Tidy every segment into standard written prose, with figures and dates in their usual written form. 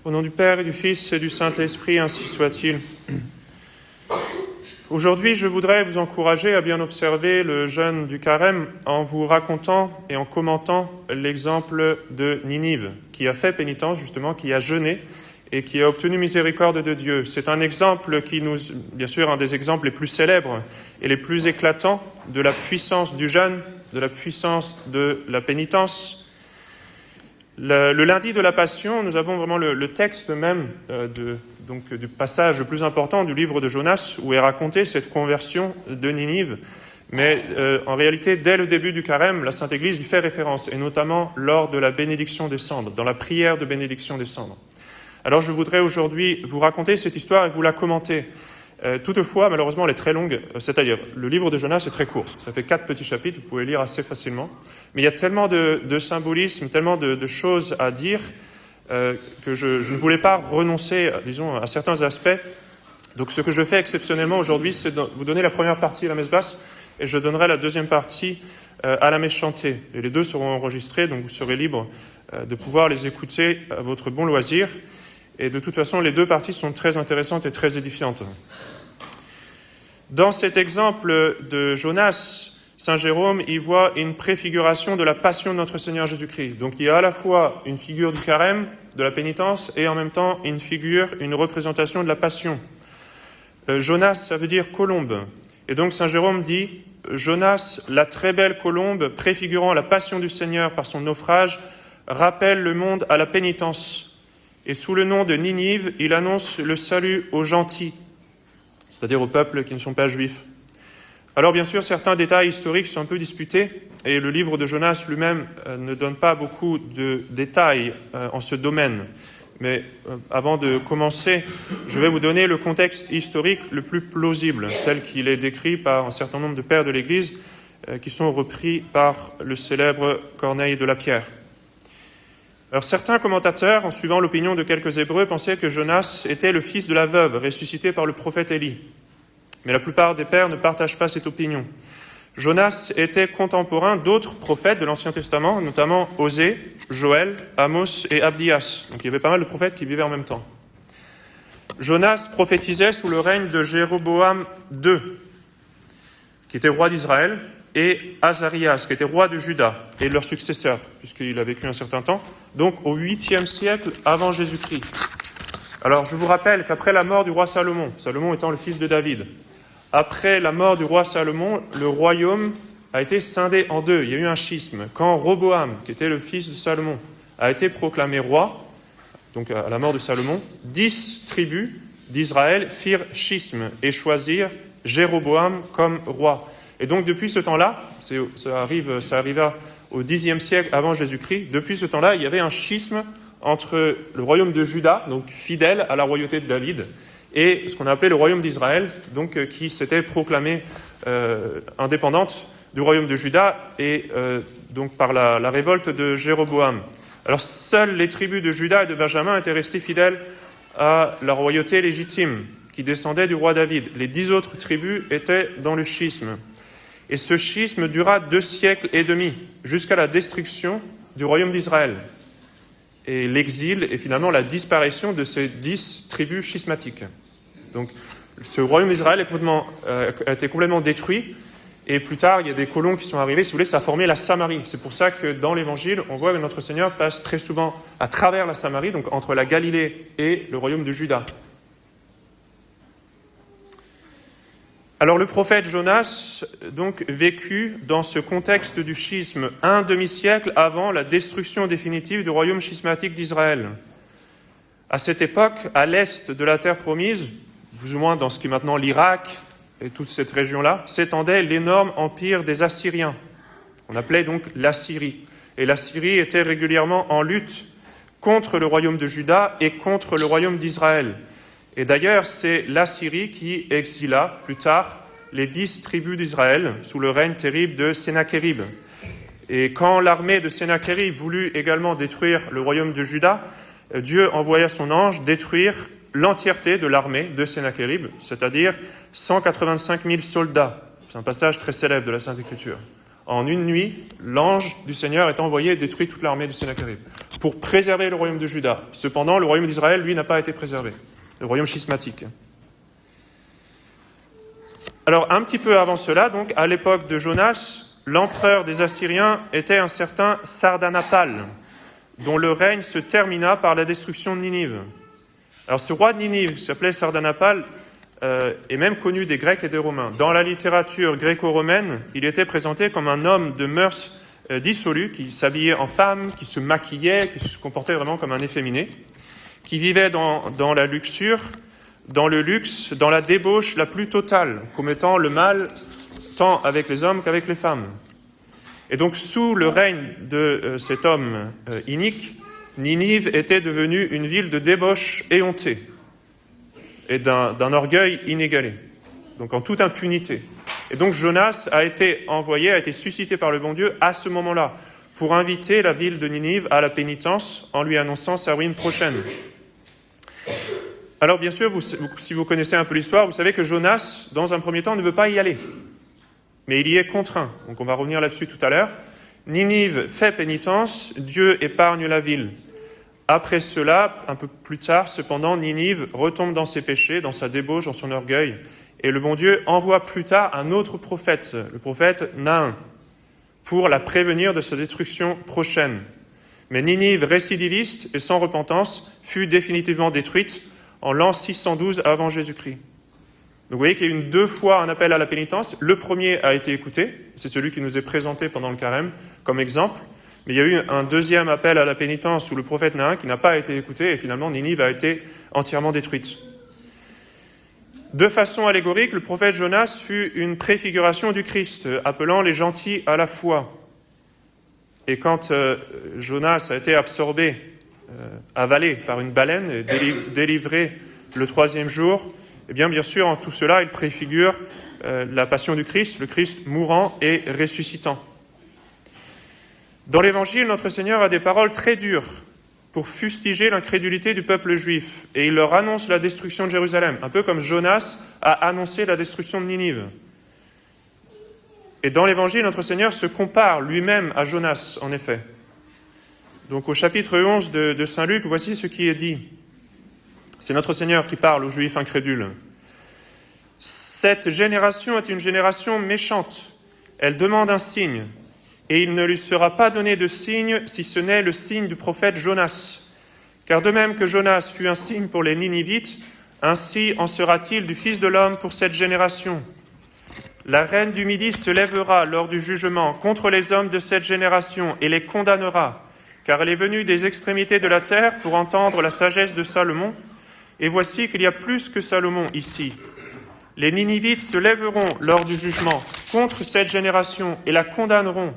Au nom du Père et du Fils et du Saint-Esprit, ainsi soit-il. Aujourd'hui, je voudrais vous encourager à bien observer le jeûne du Carême en vous racontant et en commentant l'exemple de Ninive, qui a fait pénitence justement, qui a jeûné et qui a obtenu miséricorde de Dieu. C'est un exemple bien sûr, un des exemples les plus célèbres et les plus éclatants de la puissance du jeûne, de la puissance de la pénitence. Le lundi de la Passion, nous avons vraiment le texte même du passage le plus important du livre de Jonas, où est racontée cette conversion de Ninive. Mais en réalité, dès le début du Carême, la Sainte Église y fait référence, et notamment lors de la bénédiction des cendres, dans la prière de bénédiction des cendres. Alors je voudrais aujourd'hui vous raconter cette histoire et vous la commenter. Toutefois, malheureusement, elle est très longue, c'est-à-dire le livre de Jonas est très court. Ça fait 4 petits chapitres, vous pouvez lire assez facilement. Mais il y a tellement de symbolisme, tellement de choses à dire que je ne voulais pas renoncer, disons, à certains aspects. Donc ce que je fais exceptionnellement aujourd'hui, c'est de vous donner la première partie à la messe basse et je donnerai la deuxième partie à la messe chantée. Et les deux seront enregistrés, donc vous serez libre de pouvoir les écouter à votre bon loisir. Et de toute façon, les deux parties sont très intéressantes et très édifiantes. Dans cet exemple de Jonas, Saint Jérôme y voit une préfiguration de la passion de notre Seigneur Jésus-Christ. Donc il y a à la fois une figure du carême, de la pénitence, et en même temps une représentation de la passion. Jonas, ça veut dire colombe. Et donc Saint Jérôme dit « Jonas, la très belle colombe, préfigurant la passion du Seigneur par son naufrage, rappelle le monde à la pénitence. Et sous le nom de Ninive, il annonce le salut aux gentils, c'est-à-dire aux peuples qui ne sont pas juifs. » Alors bien sûr, certains détails historiques sont un peu disputés, et le livre de Jonas lui-même ne donne pas beaucoup de détails en ce domaine. Mais avant de commencer, je vais vous donner le contexte historique le plus plausible, tel qu'il est décrit par un certain nombre de pères de l'Église, qui sont repris par le célèbre Corneille de la Pierre. Alors certains commentateurs, en suivant l'opinion de quelques Hébreux, pensaient que Jonas était le fils de la veuve, ressuscité par le prophète Élie. Mais la plupart des pères ne partagent pas cette opinion. Jonas était contemporain d'autres prophètes de l'Ancien Testament, notamment Osée, Joël, Amos et Abdias. Donc il y avait pas mal de prophètes qui vivaient en même temps. Jonas prophétisait sous le règne de Jéroboam II, qui était roi d'Israël, et Azarias, qui était roi de Juda, et leur successeur, puisqu'il a vécu un certain temps, donc au 8e siècle avant Jésus-Christ. Alors je vous rappelle qu'après la mort du roi Salomon, Salomon étant le fils de David, après la mort du roi Salomon, le royaume a été scindé en deux. Il y a eu un schisme. Quand Roboam, qui était le fils de Salomon, a été proclamé roi, donc à la mort de Salomon, 10 tribus d'Israël firent schisme et choisirent Jéroboam comme roi. Et donc depuis ce temps-là, ça arriva au Xe siècle avant Jésus-Christ, depuis ce temps-là, il y avait un schisme entre le royaume de Juda, donc fidèle à la royauté de David, et ce qu'on a appelé le royaume d'Israël, donc qui s'était proclamé indépendante du royaume de Juda, et donc par la révolte de Jéroboam. Alors seules les tribus de Juda et de Benjamin étaient restées fidèles à la royauté légitime, qui descendait du roi David. Les 10 autres tribus étaient dans le schisme. Et ce schisme dura 2 siècles et demi, jusqu'à la destruction du royaume d'Israël. Et l'exil et finalement la disparition de ces 10 tribus schismatiques. Donc ce royaume d'Israël a été complètement détruit, et plus tard il y a des colons qui sont arrivés, si vous voulez, ça a formé la Samarie. C'est pour ça que dans l'Évangile, on voit que notre Seigneur passe très souvent à travers la Samarie, donc entre la Galilée et le royaume de Juda. Alors le prophète Jonas donc vécut dans ce contexte du schisme un demi-siècle avant la destruction définitive du royaume schismatique d'Israël. À cette époque, à l'est de la terre promise, plus ou moins dans ce qui est maintenant l'Irak et toute cette région-là, s'étendait l'énorme empire des Assyriens, qu'on appelait donc l'Assyrie. Et l'Assyrie était régulièrement en lutte contre le royaume de Juda et contre le royaume d'Israël. Et d'ailleurs, c'est l'Assyrie qui exila plus tard les 10 tribus d'Israël sous le règne terrible de Sennachérib. Et quand l'armée de Sennachérib voulut également détruire le royaume de Juda, Dieu envoya son ange détruire l'entièreté de l'armée de Sennachérib, c'est-à-dire 185 000 soldats. C'est un passage très célèbre de la Sainte Écriture. en une nuit, l'ange du Seigneur est envoyé et détruit toute l'armée de Sennacherib pour préserver le royaume de Juda. Cependant, le royaume d'Israël, lui, n'a pas été préservé, le royaume schismatique. Alors, un petit peu avant cela, donc, à l'époque de Jonas, l'empereur des Assyriens était un certain Sardanapale, dont le règne se termina par la destruction de Ninive. Alors, ce roi de Ninive, qui s'appelait Sardanapale, est même connu des Grecs et des Romains. Dans la littérature gréco-romaine, il était présenté comme un homme de mœurs dissolues, qui s'habillait en femme, qui se maquillait, qui se comportait vraiment comme un efféminé, qui vivait dans la luxure, dans le luxe, dans la débauche la plus totale, commettant le mal tant avec les hommes qu'avec les femmes. Et donc, sous le règne de cet homme inique, Ninive était devenue une ville de débauche éhontée et d'un orgueil inégalé, donc en toute impunité. Et donc Jonas a été suscité par le bon Dieu à ce moment-là, pour inviter la ville de Ninive à la pénitence en lui annonçant sa ruine prochaine. Alors bien sûr, si vous connaissez un peu l'histoire, vous savez que Jonas, dans un premier temps, ne veut pas y aller, mais il y est contraint. Donc on va revenir là-dessus tout à l'heure. Ninive fait pénitence, Dieu épargne la ville. Après cela, un peu plus tard, cependant, Ninive retombe dans ses péchés, dans sa débauche, dans son orgueil. Et le bon Dieu envoie plus tard un autre prophète, le prophète Nain, pour la prévenir de sa destruction prochaine. Mais Ninive, récidiviste et sans repentance, fut définitivement détruite en l'an 612 avant Jésus-Christ. Donc vous voyez qu'il y a eu 2 fois un appel à la pénitence. Le premier a été écouté, c'est celui qui nous est présenté pendant le carême comme exemple. Mais il y a eu un deuxième appel à la pénitence sous le prophète Nain qui n'a pas été écouté et finalement Ninive a été entièrement détruite. De façon allégorique, le prophète Jonas fut une préfiguration du Christ, appelant les gentils à la foi. Et quand Jonas a été absorbé, avalé par une baleine et délivré le 3e jour, eh bien sûr, en tout cela, il préfigure la passion du Christ, le Christ mourant et ressuscitant. Dans l'Évangile, notre Seigneur a des paroles très dures pour fustiger l'incrédulité du peuple juif, et il leur annonce la destruction de Jérusalem, un peu comme Jonas a annoncé la destruction de Ninive. Et dans l'Évangile, notre Seigneur se compare lui-même à Jonas, en effet. Donc au chapitre 11 de Saint Luc, voici ce qui est dit. C'est notre Seigneur qui parle aux Juifs incrédules. « Cette génération est une génération méchante. Elle demande un signe. Et il ne lui sera pas donné de signe si ce n'est le signe du prophète Jonas. Car de même que Jonas fut un signe pour les Ninivites, ainsi en sera-t-il du Fils de l'homme pour cette génération. La reine du Midi se lèvera lors du jugement contre les hommes de cette génération et les condamnera, car elle est venue des extrémités de la terre pour entendre la sagesse de Salomon. Et voici qu'il y a plus que Salomon ici. Les Ninivites se lèveront lors du jugement contre cette génération et la condamneront,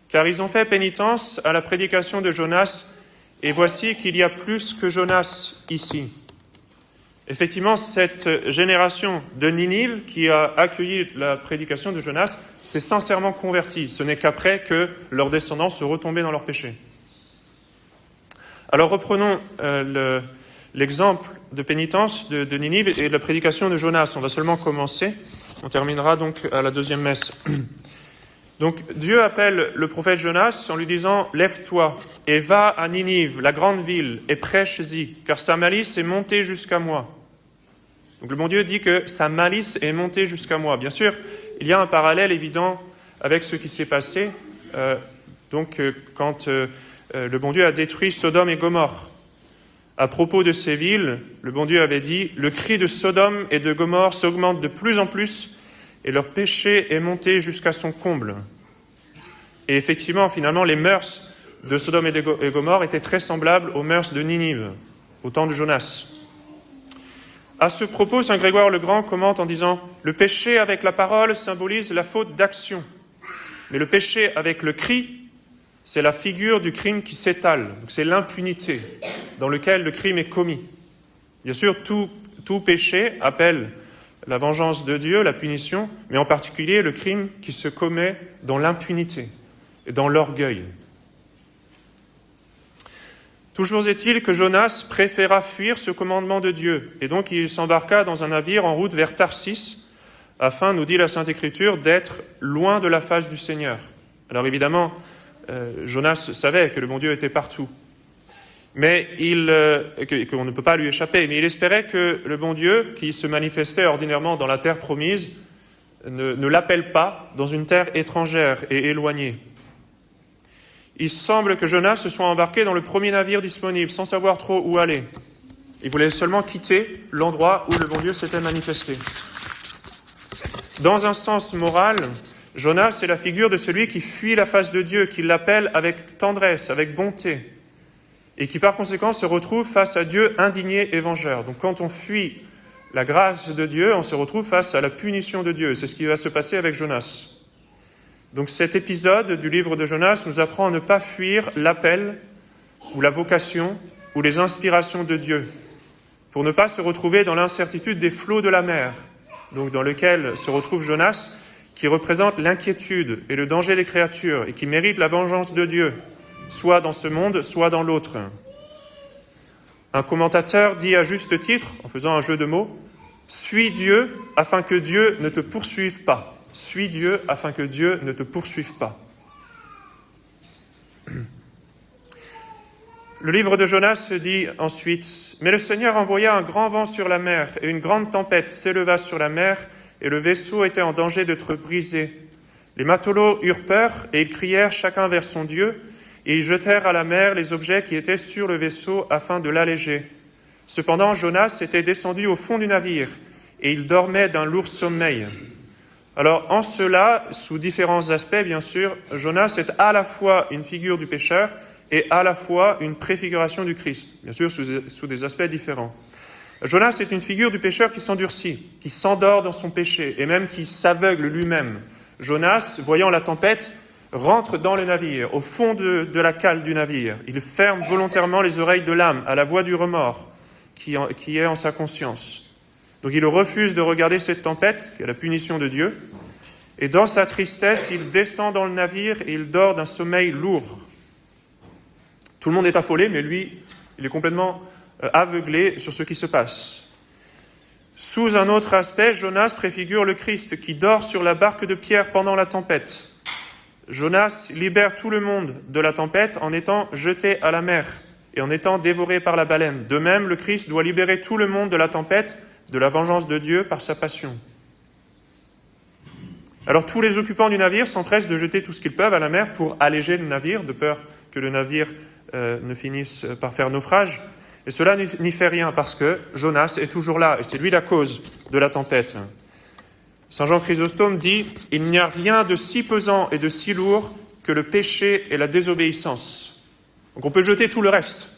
car ils ont fait pénitence à la prédication de Jonas, et voici qu'il y a plus que Jonas ici. » Effectivement, cette génération de Ninive qui a accueilli la prédication de Jonas s'est sincèrement convertie. Ce n'est qu'après que leurs descendants se retombaient dans leurs péchés. Alors reprenons l'exemple de pénitence de Ninive et de la prédication de Jonas. On va seulement commencer. On terminera donc à la 2e messe. Donc Dieu appelle le prophète Jonas en lui disant « Lève-toi et va à Ninive, la grande ville, et prêche-y, car sa malice est montée jusqu'à moi. » Donc le bon Dieu dit que sa malice est montée jusqu'à moi. Bien sûr, il y a un parallèle évident avec ce qui s'est passé quand le bon Dieu a détruit Sodome et Gomorrhe. À propos de ces villes, le bon Dieu avait dit « Le cri de Sodome et de Gomorrhe s'augmente de plus en plus, et leur péché est monté jusqu'à son comble. » Et effectivement, finalement, les mœurs de Sodome et Gomorrhe étaient très semblables aux mœurs de Ninive, au temps de Jonas. À ce propos, saint Grégoire le Grand commente en disant « Le péché avec la parole symbolise la faute d'action, mais le péché avec le cri, c'est la figure du crime qui s'étale. Donc c'est l'impunité dans lequel le crime est commis. Bien sûr, tout péché appelle la vengeance de Dieu, la punition, mais en particulier le crime qui se commet dans l'impunité et dans l'orgueil. Toujours est-il que Jonas préféra fuir ce commandement de Dieu, et donc il s'embarqua dans un navire en route vers Tarsis, afin, nous dit la Sainte Écriture, d'être loin de la face du Seigneur. Alors évidemment, Jonas savait que le bon Dieu était partout, mais qu'on ne peut pas lui échapper, mais il espérait que le bon Dieu, qui se manifestait ordinairement dans la terre promise, ne l'appelle pas dans une terre étrangère et éloignée. Il semble que Jonas se soit embarqué dans le premier navire disponible, sans savoir trop où aller. Il voulait seulement quitter l'endroit où le bon Dieu s'était manifesté. Dans un sens moral, Jonas est la figure de celui qui fuit la face de Dieu, qui l'appelle avec tendresse, avec bonté, et qui par conséquent se retrouve face à Dieu indigné et vengeur. Donc quand on fuit la grâce de Dieu, on se retrouve face à la punition de Dieu. C'est ce qui va se passer avec Jonas. Donc cet épisode du livre de Jonas nous apprend à ne pas fuir l'appel ou la vocation ou les inspirations de Dieu, pour ne pas se retrouver dans l'incertitude des flots de la mer, donc dans lequel se retrouve Jonas, qui représente l'inquiétude et le danger des créatures et qui mérite la vengeance de Dieu, soit dans ce monde, soit dans l'autre. Un commentateur dit à juste titre, en faisant un jeu de mots, « Suis Dieu afin que Dieu ne te poursuive pas. Suis Dieu afin que Dieu ne te poursuive pas. » Le livre de Jonas dit ensuite « Mais le Seigneur envoya un grand vent sur la mer, et une grande tempête s'éleva sur la mer, et le vaisseau était en danger d'être brisé. Les matelots eurent peur, et ils crièrent chacun vers son Dieu, et ils jetèrent à la mer les objets qui étaient sur le vaisseau afin de l'alléger. Cependant, Jonas était descendu au fond du navire, et il dormait d'un lourd sommeil. » Alors, en cela, sous différents aspects, bien sûr, Jonas est à la fois une figure du pécheur et à la fois une préfiguration du Christ, bien sûr, sous des aspects différents. Jonas est une figure du pécheur qui s'endurcit, qui s'endort dans son péché, et même qui s'aveugle lui-même. Jonas, voyant la tempête, rentre dans le navire, au fond de la cale du navire. Il ferme volontairement les oreilles de l'âme à la voix du remords qui est en sa conscience. Donc il refuse de regarder cette tempête, qui est la punition de Dieu, et dans sa tristesse, il descend dans le navire et il dort d'un sommeil lourd. Tout le monde est affolé, mais lui, il est complètement aveuglé sur ce qui se passe. Sous un autre aspect, Jonas préfigure le Christ qui dort sur la barque de Pierre pendant la tempête. Jonas libère tout le monde de la tempête en étant jeté à la mer et en étant dévoré par la baleine. De même, le Christ doit libérer tout le monde de la tempête, de la vengeance de Dieu par sa passion. Alors tous les occupants du navire s'empressent de jeter tout ce qu'ils peuvent à la mer pour alléger le navire, de peur que le navire ne finisse par faire naufrage. Et cela n'y fait rien parce que Jonas est toujours là et c'est lui la cause de la tempête. Saint Jean Chrysostome dit « Il n'y a rien de si pesant et de si lourd que le péché et la désobéissance. » Donc on peut jeter tout le reste.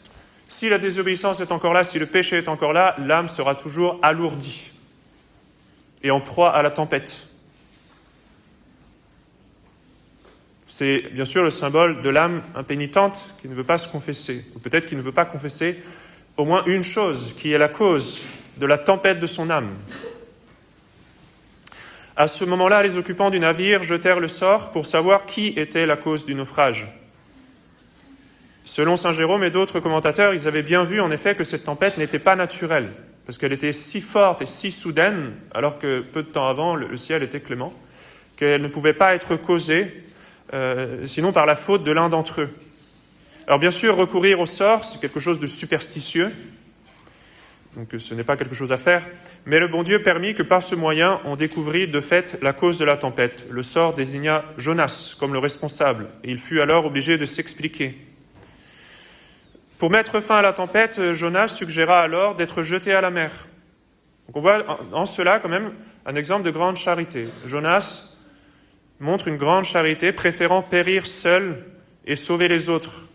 Si la désobéissance est encore là, si le péché est encore là, l'âme sera toujours alourdie et en proie à la tempête. C'est bien sûr le symbole de l'âme impénitente qui ne veut pas se confesser, ou peut-être qui ne veut pas confesser au moins une chose, qui est la cause de la tempête de son âme. À ce moment-là, les occupants du navire jetèrent le sort pour savoir qui était la cause du naufrage. Selon saint Jérôme et d'autres commentateurs, ils avaient bien vu en effet que cette tempête n'était pas naturelle, parce qu'elle était si forte et si soudaine, alors que peu de temps avant, le ciel était clément, qu'elle ne pouvait pas être causée, sinon par la faute de l'un d'entre eux. Alors bien sûr, recourir au sort, c'est quelque chose de superstitieux, donc ce n'est pas quelque chose à faire, mais le bon Dieu permit que par ce moyen, on découvrit de fait la cause de la tempête. Le sort désigna Jonas comme le responsable, et il fut alors obligé de s'expliquer. Pour mettre fin à la tempête, Jonas suggéra alors d'être jeté à la mer. Donc on voit en cela quand même un exemple de grande charité. Jonas montre une grande charité, préférant périr seul et sauver les autres.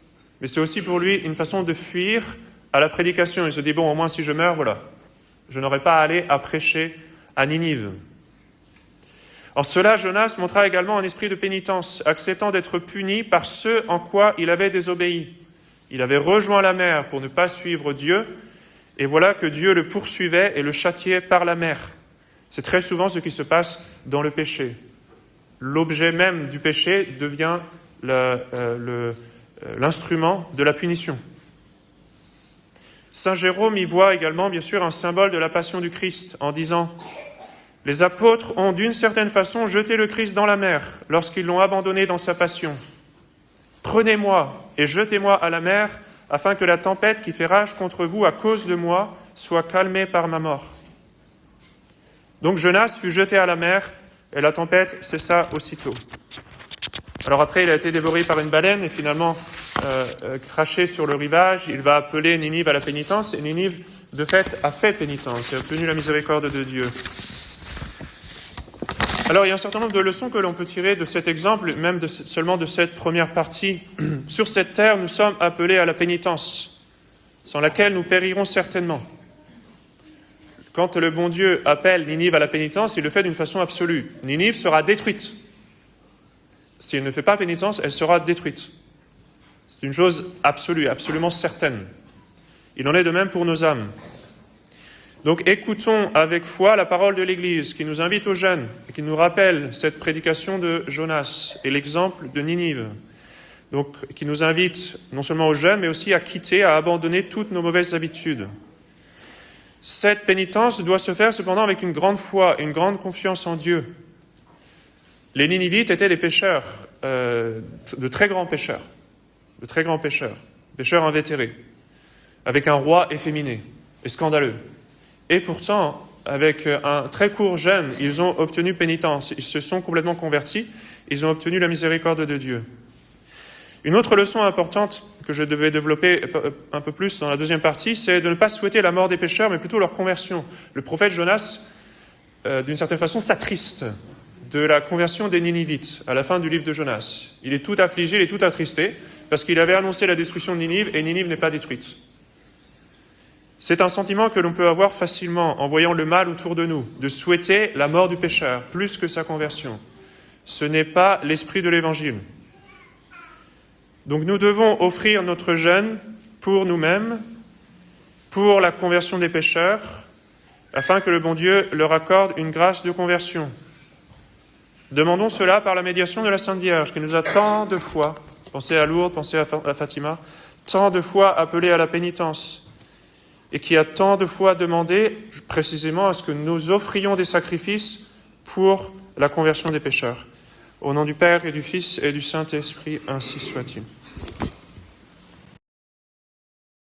Mais c'est aussi pour lui une façon de fuir à la prédication. Il se dit, bon, au moins si je meurs, voilà, je n'aurai pas à aller à prêcher à Ninive. En cela, Jonas montra également un esprit de pénitence, acceptant d'être puni par ce en quoi il avait désobéi. Il avait rejoint la mer pour ne pas suivre Dieu, et voilà que Dieu le poursuivait et le châtiait par la mer. C'est très souvent ce qui se passe dans le péché. L'objet même du péché devient l'instrument de la punition. Saint Jérôme y voit également, bien sûr, un symbole de la passion du Christ, en disant Les apôtres ont d'une certaine façon jeté le Christ dans la mer lorsqu'ils l'ont abandonné dans sa passion. Prenez-moi et jetez-moi à la mer afin que la tempête qui fait rage contre vous à cause de moi soit calmée par ma mort. Donc Jonas fut jeté à la mer et la tempête cessa aussitôt. Alors après, il a été dévoré par une baleine et finalement craché sur le rivage. Il va appeler Ninive à la pénitence et Ninive, de fait, a fait pénitence et a obtenu la miséricorde de Dieu. Alors, il y a un certain nombre de leçons que l'on peut tirer de cet exemple, même seulement de cette première partie. Sur cette terre, nous sommes appelés à la pénitence, sans laquelle nous périrons certainement. Quand le bon Dieu appelle Ninive à la pénitence, il le fait d'une façon absolue. Ninive sera détruite. Si elle ne fait pas pénitence, elle sera détruite. C'est une chose absolue, absolument certaine. Il en est de même pour nos âmes. Donc écoutons avec foi la parole de l'Église qui nous invite au jeûne et qui nous rappelle cette prédication de Jonas et l'exemple de Ninive. Donc qui nous invite non seulement au jeûne mais aussi à quitter, à abandonner toutes nos mauvaises habitudes. Cette pénitence doit se faire cependant avec une grande foi et une grande confiance en Dieu. Les Ninivites étaient des pécheurs, de très grands pécheurs, pécheurs invétérés, avec un roi efféminé et scandaleux. Et pourtant, avec un très court jeûne, ils ont obtenu pénitence. Ils se sont complètement convertis. Ils ont obtenu la miséricorde de Dieu. Une autre leçon importante que je devais développer un peu plus dans la deuxième partie, c'est de ne pas souhaiter la mort des pécheurs, mais plutôt leur conversion. Le prophète Jonas, d'une certaine façon, s'attriste de la conversion des Ninivites à la fin du livre de Jonas. Il est tout affligé, il est tout attristé, parce qu'il avait annoncé la destruction de Ninive, et Ninive n'est pas détruite. C'est un sentiment que l'on peut avoir facilement en voyant le mal autour de nous, de souhaiter la mort du pécheur plus que sa conversion. Ce n'est pas l'esprit de l'Évangile. Donc nous devons offrir notre jeûne pour nous-mêmes, pour la conversion des pécheurs, afin que le bon Dieu leur accorde une grâce de conversion. Demandons cela par la médiation de la Sainte Vierge, qui nous a tant de fois, pensez à Lourdes, pensez à Fatima, tant de fois appelés à la pénitence, et qui a tant de fois demandé précisément à ce que nous offrions des sacrifices pour la conversion des pécheurs. Au nom du Père et du Fils et du Saint-Esprit, ainsi soit-il.